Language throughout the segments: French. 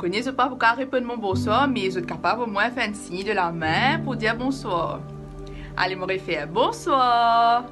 connais pas pour répondre mon bonsoir, mais je suis capable au moins faire un signe de la main pour dire bonsoir. Allez, me faire bonsoir.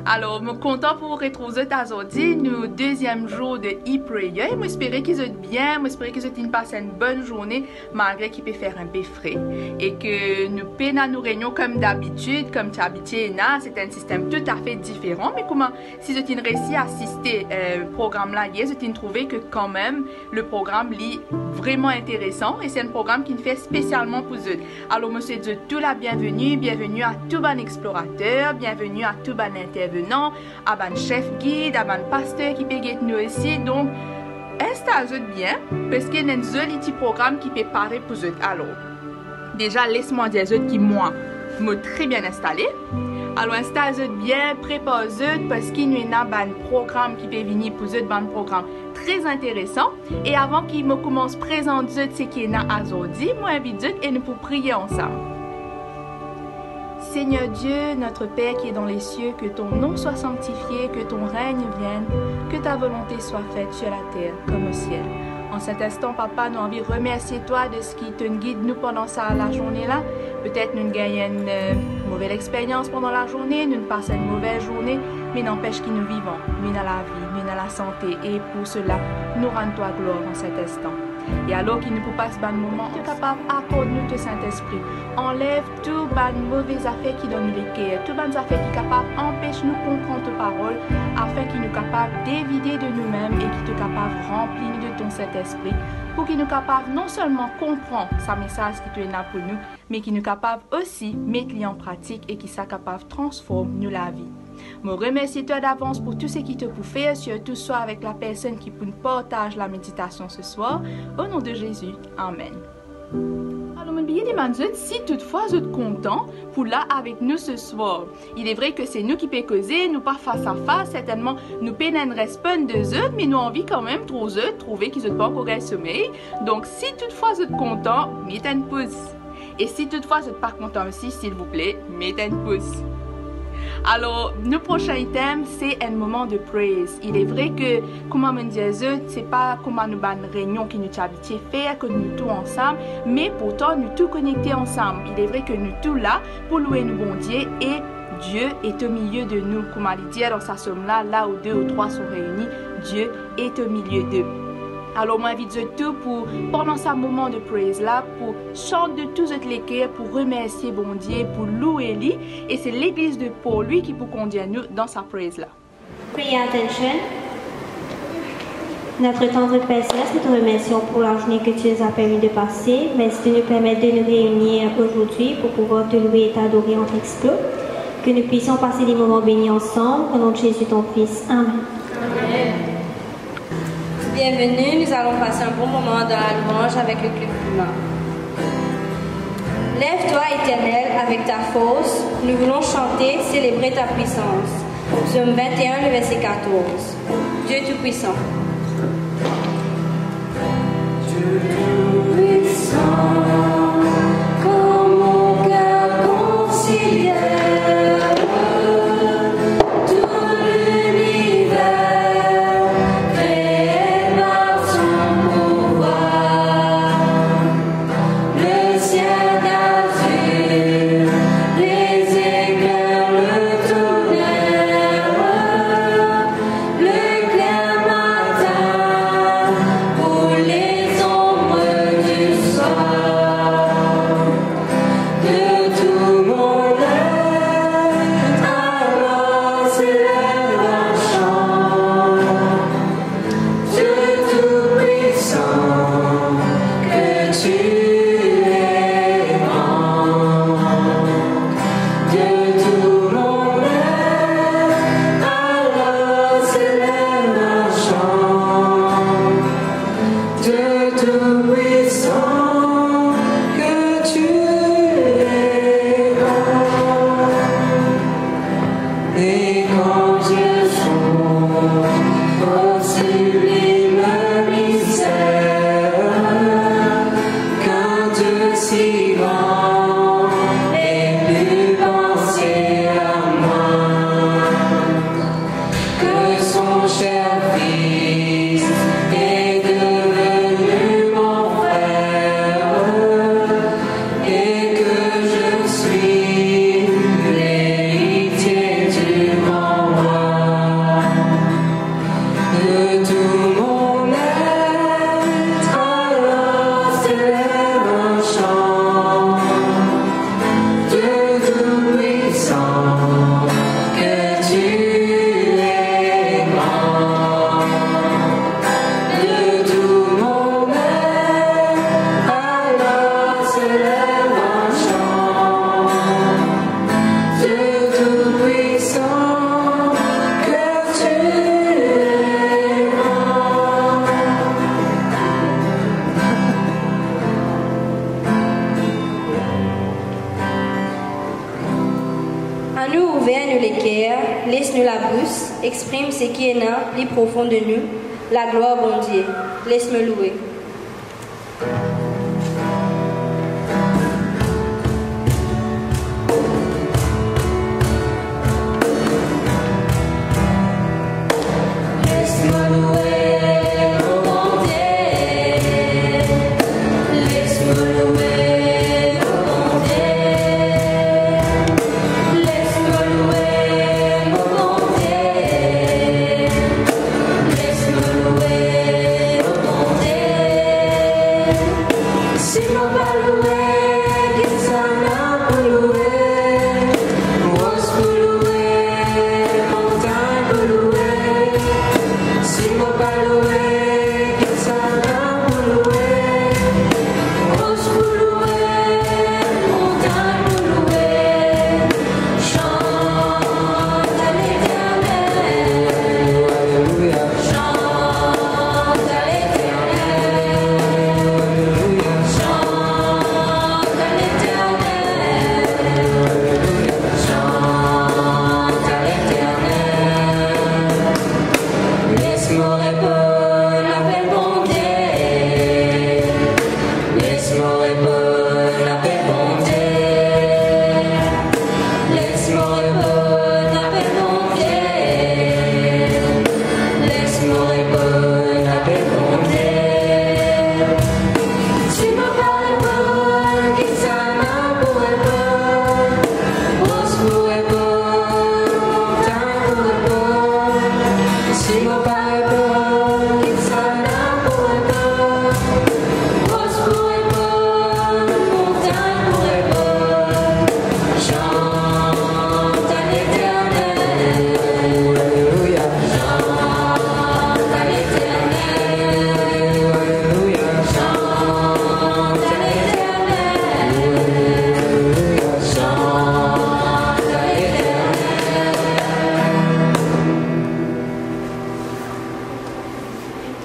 Alors, je suis content pour vous retrouver aujourd'hui, nous deuxième jour de e-prayer. Je espère qu'ils sont bien, je espère qu'ils ont passé une bonne journée, malgré qu'il peut faire un peu frais. Et que nous pouvons nous réunions comme d'habitude, comme tu habitué, c'est un système tout à fait différent. Mais comment, si je t'ai réussi à assister au programme là hier, je t'ai trouvé que quand même, le programme est vraiment intéressant et c'est un programme qui nous fait spécialement pour eux. Alors, je vous souhaite tout la bienvenue, bienvenue à tout bon explorateur, bienvenue à tout bon intervenant, à ban chef guide, à ban pasteur qui peut guider nous ici. Donc, installez-vous bien parce qu'il y a un joli petit programme qui peut parler pour vous. Alors, déjà, laisse-moi dire que moi, je suis très bien installé. Alors, installez-vous bien, préparez-vous parce qu'il y a un programme qui peut venir pour vous, un programme très intéressant. Et avant qu'il me commence à présenter ce qu'il y a aujourd'hui, moi, invite et nous pour prier ensemble. Seigneur Dieu, notre Père qui est dans les cieux, que ton nom soit sanctifié, que ton règne vienne, que ta volonté soit faite sur la terre comme au ciel. En cet instant, Papa, nous avons envie de remercier toi de ce qui te guide nous pendant la journée-là. Peut-être nous gagnons une mauvaise expérience pendant la journée, nous passons une mauvaise journée, mais n'empêche que nous vivons, nous dans la vie, nous dans la santé. Et pour cela, nous rendons toi gloire en cet instant. Et alors qu'il ne peut pas se battre moment, tu es capable d'accorder-nous ton Saint-Esprit. Enlève tout les mauvaises affaires qui donnent les cœurs, toutes les affaires qui sont capables d'empêcher nous de comprendre ta parole, afin qu'il nous capable d'évider de nous-mêmes et qu'il te capable de remplir de ton Saint-Esprit, pour qu'il nous capable non seulement comprendre sa message qui te est là pour nous, mais qu'il nous capable aussi mettre en pratique et qu'il soit capable de transformer nous la vie. Je remercie toi d'avance pour tout ce qui te peut faire, surtout soit avec la personne qui peut partager la méditation ce soir. Au nom de Jésus, Amen. Alors, je vais demander si toutefois vous êtes content pour là avec nous ce soir. Il est vrai que c'est nous qui pouvons causer, nous pas face à face, certainement nous pouvons répondre de eux, mais nous avons envie quand même de trouver qu'ils n'ont pas encore le sommeil. Donc, si toutefois vous êtes content, mettez une pause. Et si toutefois vous n'êtes pas content aussi, s'il vous plaît, mettez une pause. Alors, le prochain item, c'est un moment de praise. Il est vrai que, comme on dit, c'est pas comme nous une réunion qui nous habitué à faire, que nous tous ensemble, mais pourtant nous tous connectés ensemble. Il est vrai que nous tous là pour louer nous bon Dieu et Dieu est au milieu de nous. Comme on dit dans sa somme là où deux ou trois sont réunis, Dieu est au milieu d'eux. Alors, moi, j'invite tout pour, pendant ce moment de praise là, pour chanter de tous les cœurs, pour remercier bon Dieu, pour louer lui. Et c'est l'église de Paul, lui, qui peut conduire nous dans sa praise là. Pay attention. Notre tendre Père Céleste, nous te remercions pour la journée que tu nous as permis de passer. Merci de nous permettre de nous réunir aujourd'hui pour pouvoir te louer et t'adorer en explos. Que nous puissions passer des moments bénis ensemble. Au nom de Jésus, ton Fils. Amen. Amen. Bienvenue, nous allons passer un bon moment dans la louange avec le club humain. Lève-toi, Éternel, avec ta force. Nous voulons chanter, célébrer ta puissance. Psaume 21, le verset 14. Dieu Tout-Puissant. Dieu Tout-Puissant, quand mon cœur considère Pour les ombres du soir. À nous ouvert nous l'équerre, laisse-nous la bouche, exprime ce qui est là, plus profond de nous, la gloire bon Dieu. Laisse-me louer.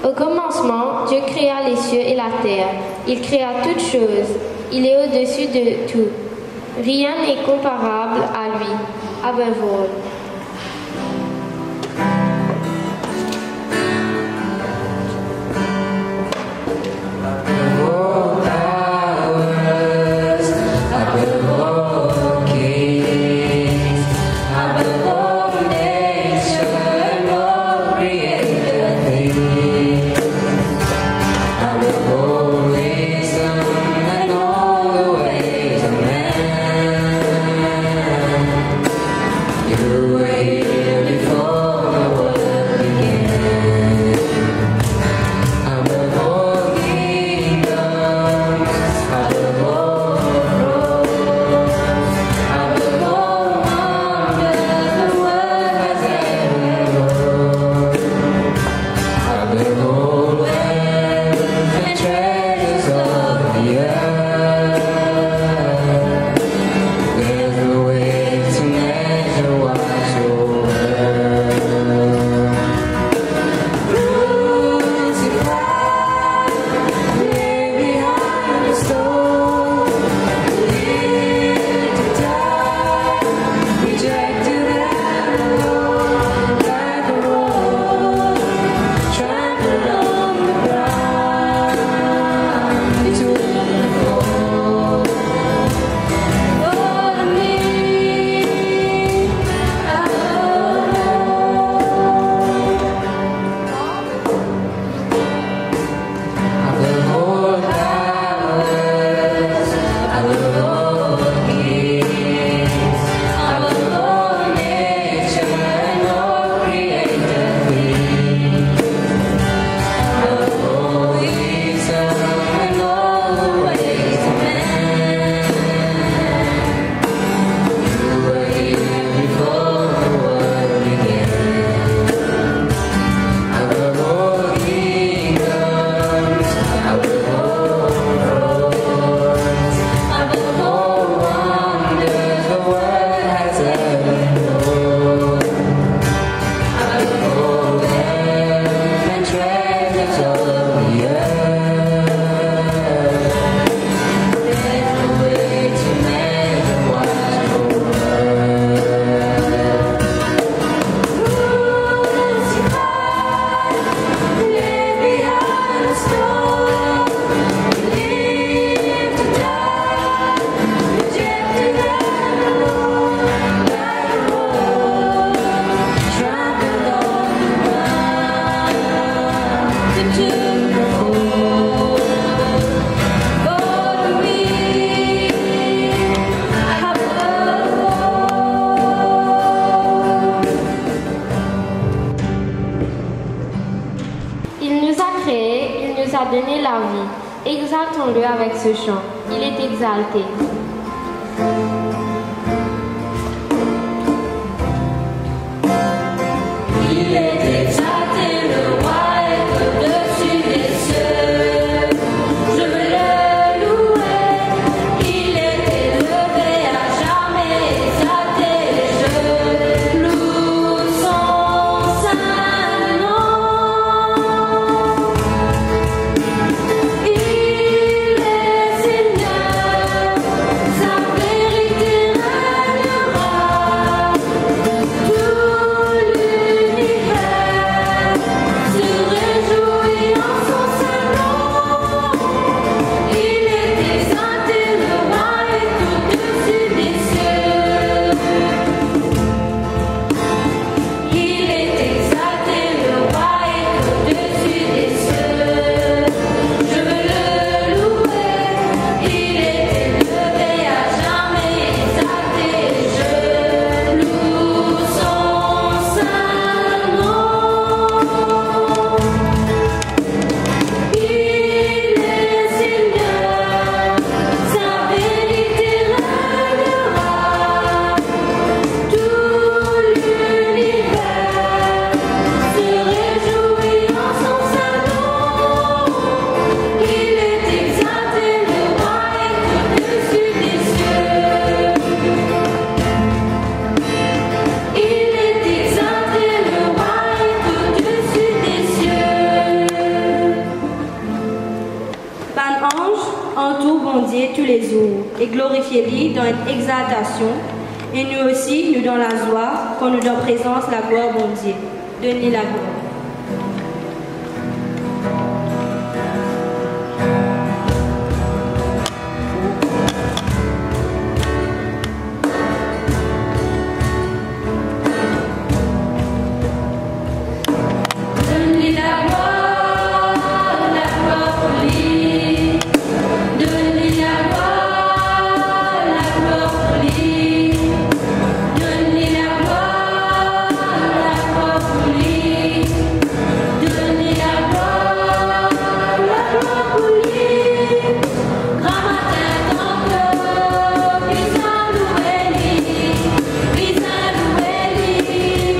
Au commencement, Dieu créa les cieux et la terre. Il créa toutes choses. Il est au-dessus de tout. Rien n'est comparable à lui. Abervol. You Exaltons-le avec ce chant. Il est exalté. Il est exalté, le roi est au-dessus des cieux. Je veux le louer, il est élevé à jamais exalté. Je loue son saint nom. Il est Seigneur, sa vérité régnera. Tout l'univers se réjouit en son saint nom. Il est exalté, le roi est au-dessus des cieux. Il est exalté, le roi est au-dessus des cieux. Je veux le louer, il est élevé à jamais exalté. Je loue son saint nom. Il est Seigneur, sa vérité régnera. Tout l'univers se réjouit en son saint nom. Il est exalté, le roi est au-dessus des cieux. Il est exalté, le roi est au-dessus des cieux. Ban ange, entoure bon Dieu tous les jours, et glorifiez-lui dans une exaltation, et nous aussi, nous dans la joie, quand nous dans présence la gloire bon Dieu. Donnez la gloire. Donne-lui la gloire pour lui. Donne-lui la gloire pour lui. Donne-lui la gloire pour lui. Donne-lui la gloire pour lui. Grand matin, temple, puis à louer lui, puis à louer lui,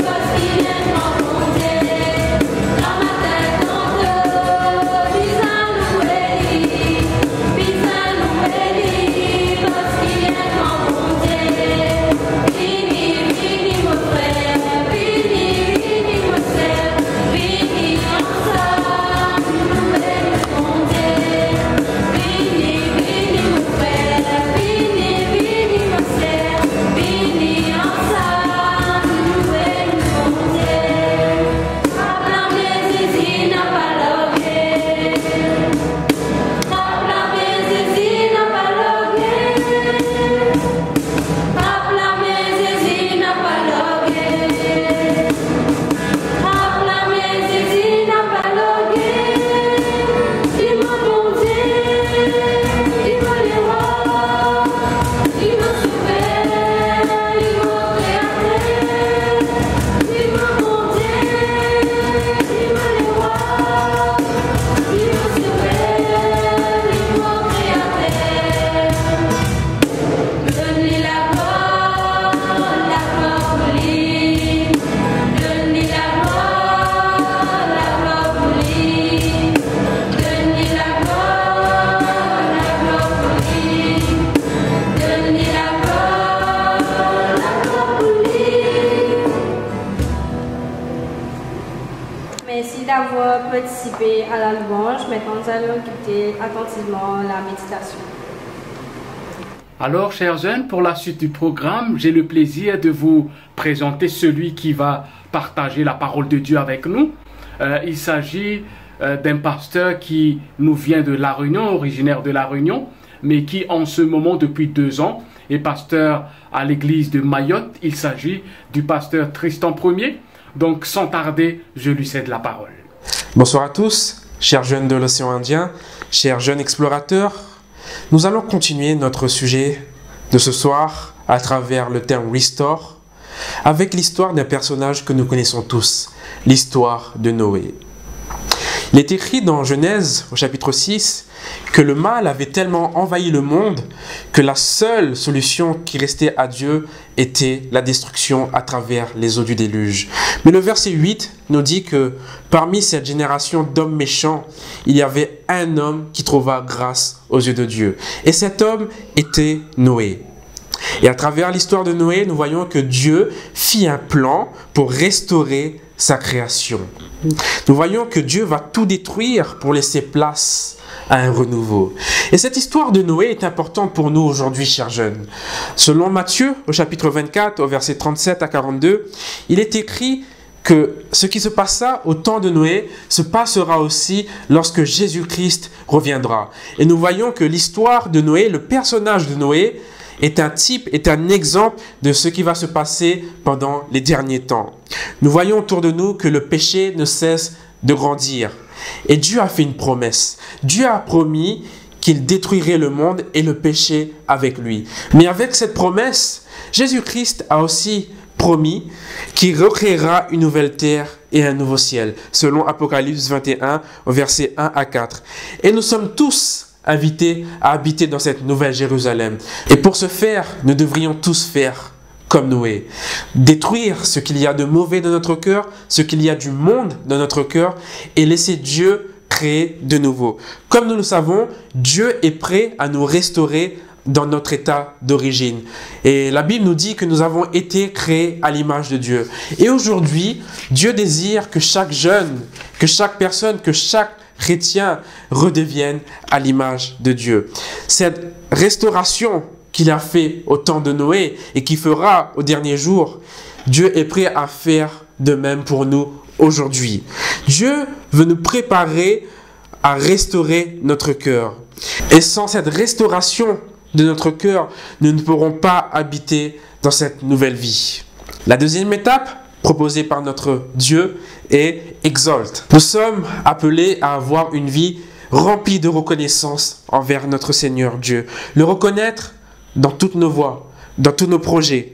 parce qu'il est grand bon Dieu. Grand matin, temple, puis à louer lui, puis à louer lui, parce qu'il est grand bon Dieu. Vini, vini, mon frère, vini, vini, mon frère, vini ensemble, louer mon Dieu. Vini, vini, mon frère, vini, vini, mon frère, vini ensemble, louer mon Dieu. Acclamez Jésus, n'a pas logué. Acclamez Jésus, n'a pas logué. Acclamez Jésus, n'a pas logué. Acclamez Jésus, n'a pas logué. Il m'a bon Dieu, il m'a les rois, il m'a sauvé, il m'a créateur. Il m'a bon Dieu, il m'a les rois, il m'a sauvé, il m'a créateur. Donne-lui la gloire pour lui. Donne-lui la gloire pour lui. Donne-lui la gloire pour lui. Donne-lui la gloire pour lui. Merci d'avoir participé à la louange. Maintenant, nous allons écouter attentivement la méditation. Alors, chers jeunes, pour la suite du programme, j'ai le plaisir de vous présenter celui qui va partager la parole de Dieu avec nous. Il s'agit d'un pasteur qui nous vient de La Réunion, originaire de La Réunion, mais qui en ce moment, depuis 2 ans, est pasteur à l'église de Mayotte. Il s'agit du pasteur Tristan Ier. Donc, sans tarder, je lui cède la parole. Bonsoir à tous, chers jeunes de l'océan Indien, chers jeunes explorateurs. Nous allons continuer notre sujet de ce soir à travers le terme Restore, avec l'histoire d'un personnage que nous connaissons tous, l'histoire de Noé. Il est écrit dans Genèse, au chapitre 6, que le mal avait tellement envahi le monde que la seule solution qui restait à Dieu était la destruction à travers les eaux du déluge. Mais le verset 8 nous dit que parmi cette génération d'hommes méchants, il y avait un homme qui trouva grâce aux yeux de Dieu. Et cet homme était Noé. Et à travers l'histoire de Noé, nous voyons que Dieu fit un plan pour restaurer sa création. Nous voyons que Dieu va tout détruire pour laisser place à un renouveau. Et cette histoire de Noé est importante pour nous aujourd'hui, chers jeunes. Selon Matthieu, au chapitre 24, au verset 37 à 42, il est écrit que ce qui se passa au temps de Noé se passera aussi lorsque Jésus-Christ reviendra. Et nous voyons que l'histoire de Noé, le personnage de Noé, est un type, est un exemple de ce qui va se passer pendant les derniers temps. Nous voyons autour de nous que le péché ne cesse de grandir. Et Dieu a fait une promesse. Dieu a promis qu'il détruirait le monde et le péché avec lui. Mais avec cette promesse, Jésus-Christ a aussi promis qu'il recréera une nouvelle terre et un nouveau ciel, selon Apocalypse 21, au verset 1 à 4. Et nous sommes tous invités à habiter dans cette nouvelle Jérusalem. Et pour ce faire, nous devrions tous faire comme Noé. Détruire ce qu'il y a de mauvais dans notre cœur, ce qu'il y a du monde dans notre cœur, et laisser Dieu créer de nouveau. Comme nous le savons, Dieu est prêt à nous restaurer dans notre état d'origine. Et la Bible nous dit que nous avons été créés à l'image de Dieu. Et aujourd'hui, Dieu désire que chaque jeune, que chaque personne, que chaque chrétien redevienne à l'image de Dieu. Cette restauration qu'il a fait au temps de Noé et qui fera au dernier jour, Dieu est prêt à faire de même pour nous aujourd'hui. Dieu veut nous préparer à restaurer notre cœur. Et sans cette restauration de notre cœur, nous ne pourrons pas habiter dans cette nouvelle vie. La deuxième étape proposée par notre Dieu est exalte. Nous sommes appelés à avoir une vie remplie de reconnaissance envers notre Seigneur Dieu. Le reconnaître dans toutes nos voies, dans tous nos projets,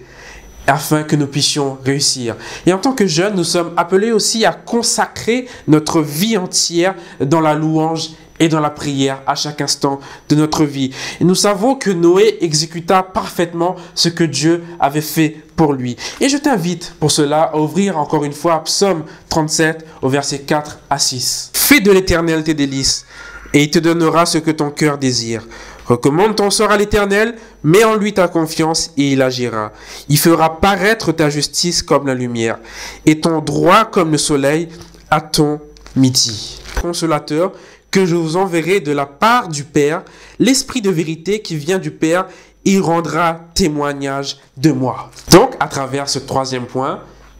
afin que nous puissions réussir. Et en tant que jeunes, nous sommes appelés aussi à consacrer notre vie entière dans la louange et dans la prière à chaque instant de notre vie. Et nous savons que Noé exécuta parfaitement ce que Dieu avait fait pour lui. Et je t'invite pour cela à ouvrir encore une fois Psaume 37 au verset 4 à 6. Fais de l'Éternel tes délices et il te donnera ce que ton cœur désire. Recommande ton sort à l'Éternel, mets en lui ta confiance et il agira. Il fera paraître ta justice comme la lumière et ton droit comme le soleil à ton midi. Consolateur, que je vous enverrai de la part du Père, l'Esprit de vérité qui vient du Père, il rendra témoignage de moi. Donc, à travers ce troisième point,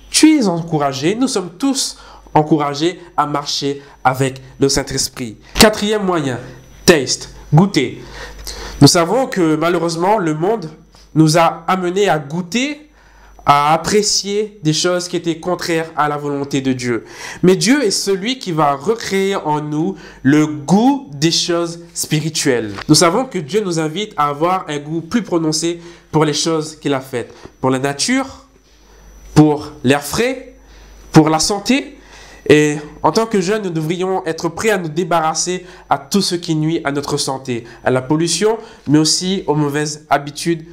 tu es encouragé, nous sommes tous encouragés à marcher avec le Saint-Esprit. Quatrième moyen, taste, goûter. Nous savons que malheureusement, le monde nous a amenés à goûter, à apprécier des choses qui étaient contraires à la volonté de Dieu. Mais Dieu est celui qui va recréer en nous le goût des choses spirituelles. Nous savons que Dieu nous invite à avoir un goût plus prononcé pour les choses qu'il a faites. Pour la nature, pour l'air frais, pour la santé. Et en tant que jeunes, nous devrions être prêts à nous débarrasser à tout ce qui nuit à notre santé, à la pollution, mais aussi aux mauvaises habitudes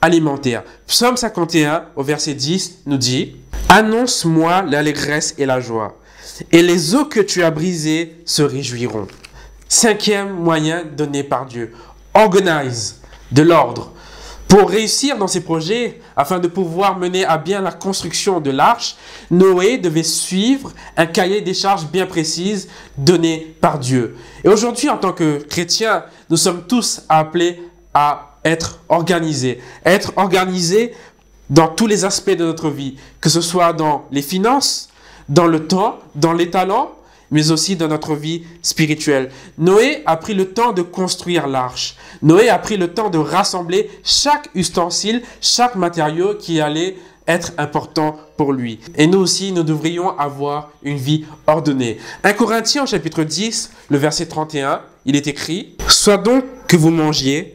alimentaire. Psaume 51 au verset 10 nous dit « Annonce-moi l'allégresse et la joie, et les eaux que tu as brisées se réjouiront. » Cinquième moyen donné par Dieu. Organise de l'ordre. Pour réussir dans ses projets, afin de pouvoir mener à bien la construction de l'arche, Noé devait suivre un cahier des charges bien précis donné par Dieu. Et aujourd'hui, en tant que chrétiens, nous sommes tous appelés à être organisé dans tous les aspects de notre vie, que ce soit dans les finances, dans le temps, dans les talents, mais aussi dans notre vie spirituelle. Noé a pris le temps de construire l'arche. Noé a pris le temps de rassembler chaque ustensile, chaque matériau qui allait être important pour lui. Et nous aussi, nous devrions avoir une vie ordonnée. 1 Corinthiens, chapitre 10, le verset 31, il est écrit « Soit donc que vous mangiez,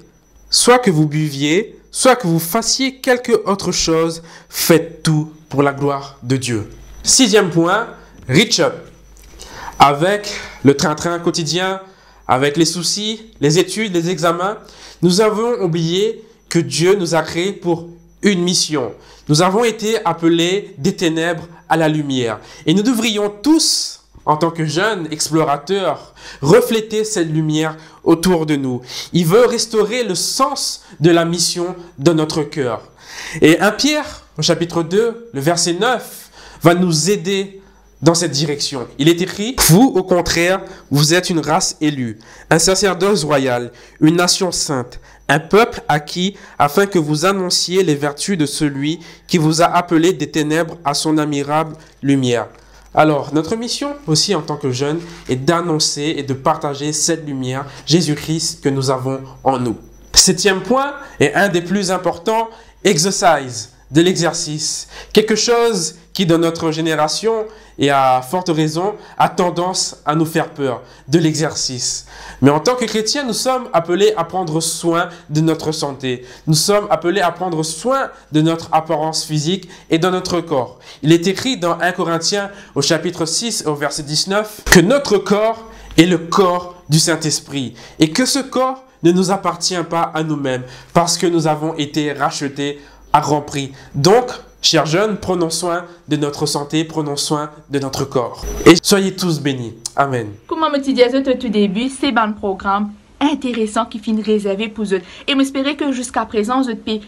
soit que vous buviez, soit que vous fassiez quelque autre chose, faites tout pour la gloire de Dieu. » Sixième point, reach up. Avec le train-train quotidien, avec les soucis, les études, les examens, nous avons oublié que Dieu nous a créés pour une mission. Nous avons été appelés des ténèbres à la lumière. Et nous devrions tous, en tant que jeunes explorateurs, refléter cette lumière autour de nous. Il veut restaurer le sens de la mission dans notre cœur. Et 1 Pierre, au chapitre 2, le verset 9, va nous aider dans cette direction. Il est écrit: « Vous, au contraire, vous êtes une race élue, un sacerdoce royal, une nation sainte, un peuple acquis, afin que vous annonciez les vertus de celui qui vous a appelé des ténèbres à son admirable lumière. » Alors, notre mission aussi en tant que jeunes est d'annoncer et de partager cette lumière, Jésus-Christ, que nous avons en nous. 7e point, et un des plus importants, exercise, de l'exercice. Quelque chose qui, dans notre génération, et à forte raison, a tendance à nous faire peur, de l'exercice. Mais en tant que chrétiens, nous sommes appelés à prendre soin de notre santé. Nous sommes appelés à prendre soin de notre apparence physique et de notre corps. Il est écrit dans 1 Corinthiens, au chapitre 6, au verset 19, que notre corps est le corps du Saint-Esprit et que ce corps ne nous appartient pas à nous-mêmes parce que nous avons été rachetés à grand prix. Donc, chers jeunes, prenons soin de notre santé, prenons soin de notre corps. Et soyez tous bénis. Amen. Comme je te disais au tout début, c'est un programme intéressant qui finit réservé pour eux. Et j'espère que jusqu'à présent, vous avez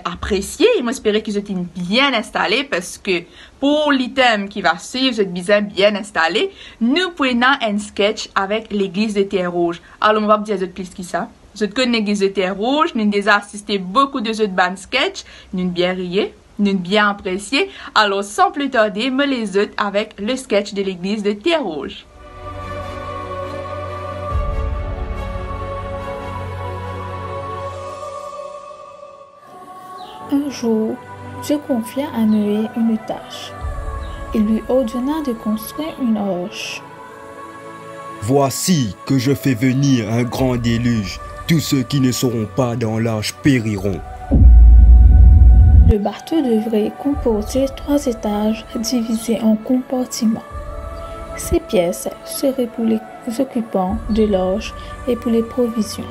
apprécié et j'espère que vous êtes bien installés parce que pour l'item qui va suivre, vous êtes bien installés. Nous prenons un sketch avec l'église de Terre-Rouge. Alors, on va vous dire plus qui ça. Vous connaissez l'église de Terre-Rouge, nous avons déjà assisté beaucoup de autres bandes sketch, nous avons bien rié. Nous bien apprécié. Alors, sans plus tarder, me les autres avec le sketch de l'église de Terre-Rouge. Un jour, Dieu confia à Noé une tâche. Il lui ordonna de construire une arche. Voici que je fais venir un grand déluge. Tous ceux qui ne seront pas dans l'arche périront. Le bateau devrait comporter 3 étages divisés en compartiments. Ces pièces seraient pour les occupants de l'arche et pour les provisions.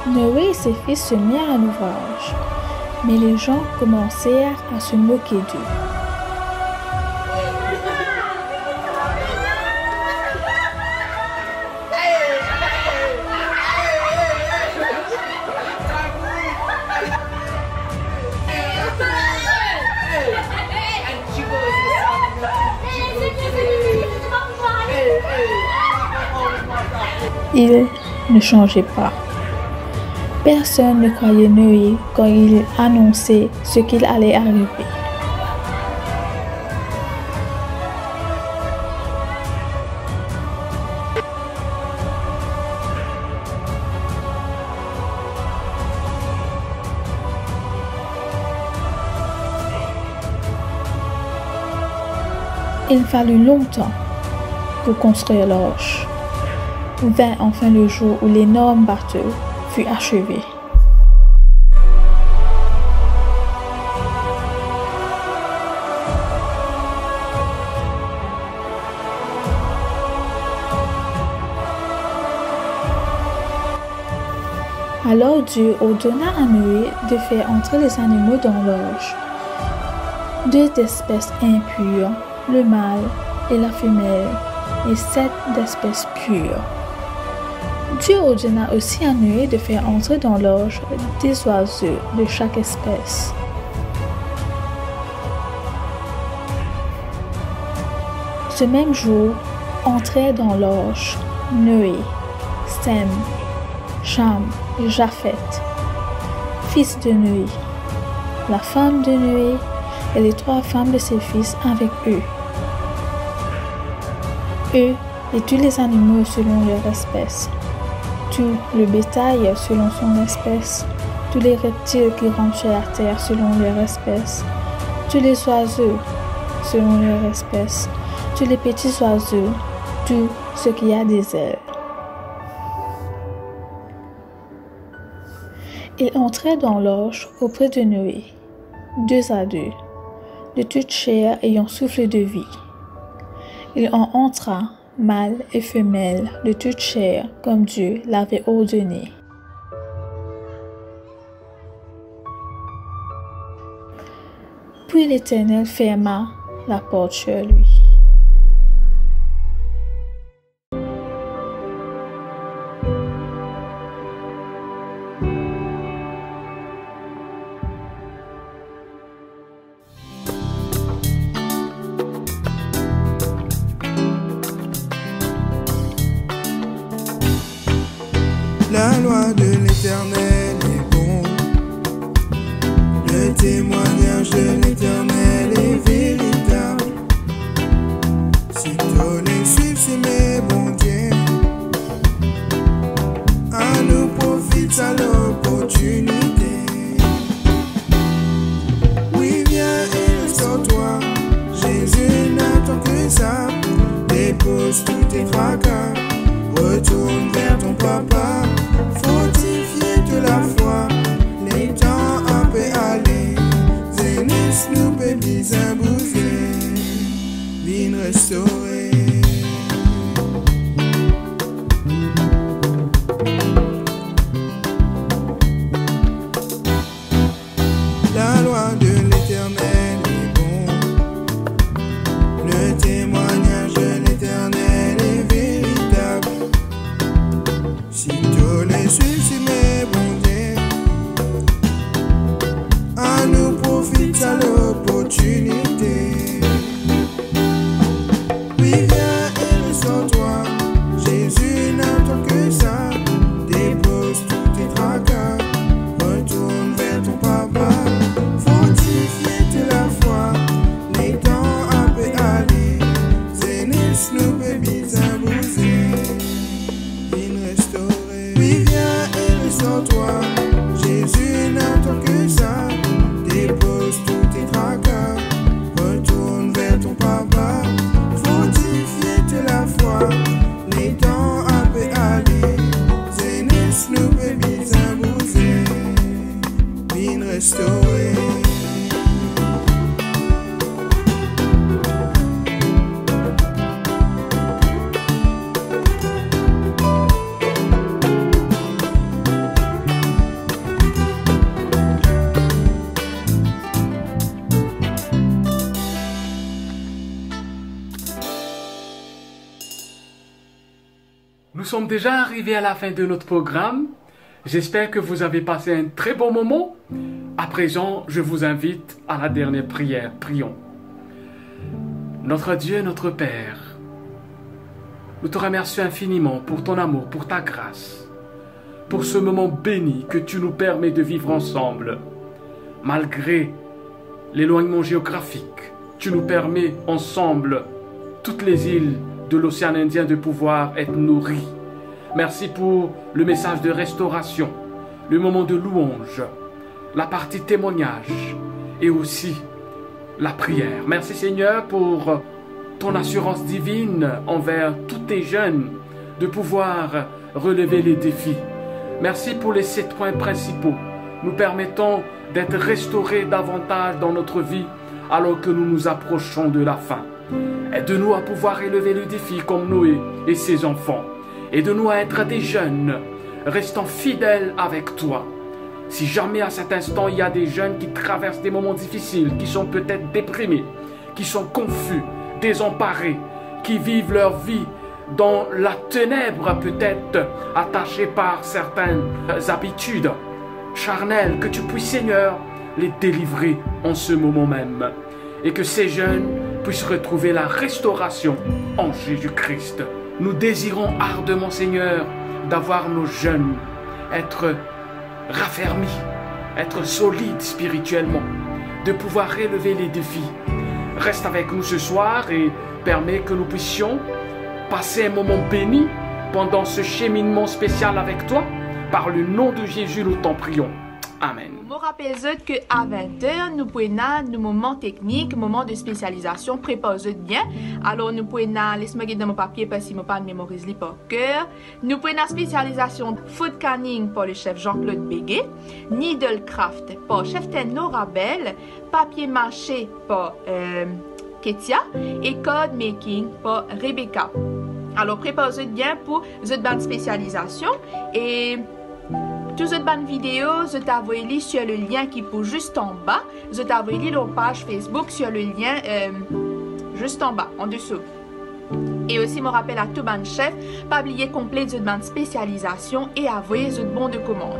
Noé et ses fils se mirent à l'ouvrage, mais les gens commencèrent à se moquer d'eux. Il ne changeait pas. Personne ne croyait Noé quand il annonçait ce qu'il allait arriver. Il fallut longtemps pour construire l'arche. Vint enfin le jour où l'énorme bateau fut achevé. Alors Dieu ordonna à Noé de faire entrer les animaux dans l'arche. 2 espèces impures, le mâle et la femelle, et 7 d'espèces pures. Dieu ordonna aussi à Noé de faire entrer dans l'arche des oiseaux de chaque espèce. Ce même jour, entraient dans l'arche Noé, Sem, Cham et Japheth, fils de Noé, la femme de Noé et les 3 femmes de ses fils avec eux. Eux et tous les animaux selon leur espèce. Tout le bétail selon son espèce, tous les reptiles qui rampent sur la terre selon leur espèce, tous les oiseaux selon leur espèce, tous les petits oiseaux, tout ce qui a des ailes. Ils entrèrent dans l'arche auprès de Noé, 2 à 2, de toute chair ayant souffle de vie. Il en entra, mâle et femelle, de toute chair, comme Dieu l'avait ordonné. Puis l'Éternel ferma la porte sur lui. La loi de l'Éternel est bon, le témoignage de l'Éternel est véritable. Si tous les suivent, c'est mes bons dieux, à nous profite à l'opportunité. Oui, viens et restaure-toi, Jésus n'attend que ça. Dépose tous tes fracas, retourne vers ton papa. Fortifié de la foi, les temps un peu aller. Zénis nous bébés imbousés, vine restaurer. La loi de l'Éternel est bon, le témoignage de l'Éternel est véritable. Si tous les suivent, c'est mes bons dieux, à nous profite à l'opportunité. Oui, viens et restaure-toi, Jésus n'attend que ça. Dépose tous tes tracas, retourne vers ton papa. Fortifié de la foi, les temps un peu aller. Zénis nous bébés imbousés, vine restaurer. Oui, viens et restaure-toi, Jésus n'attend que ça. Dépose tous tes tracas, retourne vers ton papa. Fortifié de la foi, les temps un peu aller. Zénis nous bébés imbousés, vine restaurer. Nous sommes déjà arrivés à la fin de notre programme. J'espère que vous avez passé un très bon moment. À présent, je vous invite à la dernière prière. Prions. Notre Dieu, notre Père, nous te remercions infiniment pour ton amour, pour ta grâce, pour ce moment béni que tu nous permets de vivre ensemble. Malgré l'éloignement géographique, tu nous permets ensemble, toutes les îles de l'océan Indien, de pouvoir être nourris. Merci pour le message de restauration, le moment de louange, la partie témoignage et aussi la prière. Merci Seigneur pour ton assurance divine envers tous tes jeunes de pouvoir relever les défis. Merci pour les 7 points principaux, nous permettant d'être restaurés davantage dans notre vie alors que nous nous approchons de la fin. Aide-nous à pouvoir élever le défi comme Noé et ses enfants. Aide-nous à être des jeunes, restant fidèles avec toi. Si jamais à cet instant il y a des jeunes qui traversent des moments difficiles, qui sont peut-être déprimés, qui sont confus, désemparés, qui vivent leur vie dans la ténèbre, peut-être attachés par certaines habitudes charnelles, que tu puisses Seigneur les délivrer en ce moment même. Et que ces jeunes puissent retrouver la restauration en Jésus-Christ. Nous désirons ardemment, Seigneur, d'avoir nos jeunes, être raffermis, être solides spirituellement, de pouvoir relever les défis. Reste avec nous ce soir et permets que nous puissions passer un moment béni pendant ce cheminement spécial avec toi. Par le nom de Jésus, nous t'en prions. Amen. Je rappelle que à 20h, nous pouvons nos moments techniques, moments de spécialisation, préparer bien. Alors, nous pouvons laisse-moi dans mon papier parce que je ne pas mémoriser par cœur. Nous pouvons la spécialisation food canning par le chef Jean-Claude Béguet, needlecraft par chef Nora Bell, papier mâché par Ketia et code making par Rebecca. Alors, préparez bien pour cette spécialisation et toutes ces bonnes vidéos, je t'envoie sur le lien qui est juste en bas. Je t'envoie leur page Facebook sur le lien juste en bas, en dessous. Et aussi, me rappelle à tout bon chef, pas oublier complet de bonne spécialisation et envoyer ce bon de commande.